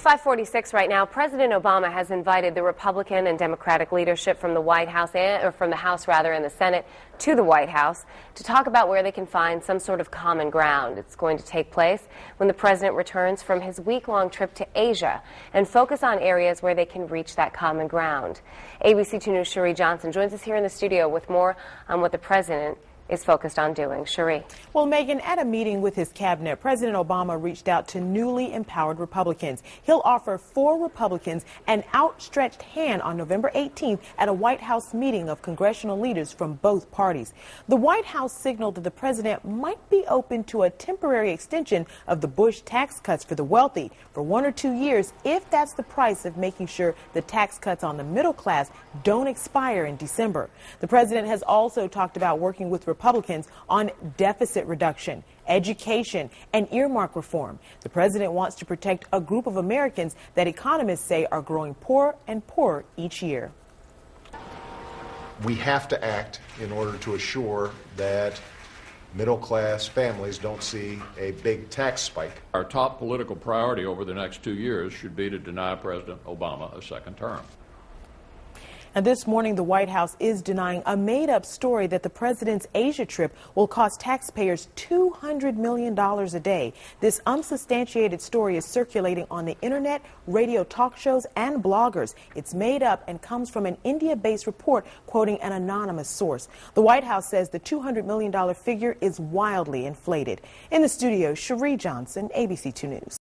5:46 right now. President Obama has invited the Republican and Democratic leadership from the White House, or from the House rather, and the Senate to the White House to talk about where they can find some sort of common ground. It's going to take place when the president returns from his week-long trip to Asia and focus on areas where they can reach that common ground. ABC 2 News' Cherie Johnson joins us here in the studio with more on what the president is focused on doing. Cherie. Well, Megan, at a meeting with his cabinet, President Obama reached out to newly empowered Republicans. He'll offer 4 Republicans an outstretched hand on November 18th at a White House meeting of congressional leaders from both parties. The White House signaled that the president might be open to a temporary extension of the Bush tax cuts for the wealthy for 1 or 2 years if that's the price of making sure the tax cuts on the middle class don't expire in December. The president has also talked about working with Republicans on deficit reduction, education, and earmark reform. The president wants to protect a group of Americans that economists say are growing poorer and poorer each year. We have to act in order to assure that middle-class families don't see a big tax spike. Our top political priority over the next 2 years should be to deny President Obama a second term. And this morning, the White House is denying a made-up story that the president's Asia trip will cost taxpayers $200 million a day. This unsubstantiated story is circulating on the internet, radio talk shows, and bloggers. It's made up and comes from an India-based report quoting an anonymous source. The White House says the $200 million figure is wildly inflated. In the studio, Cherie Johnson, ABC 2 News.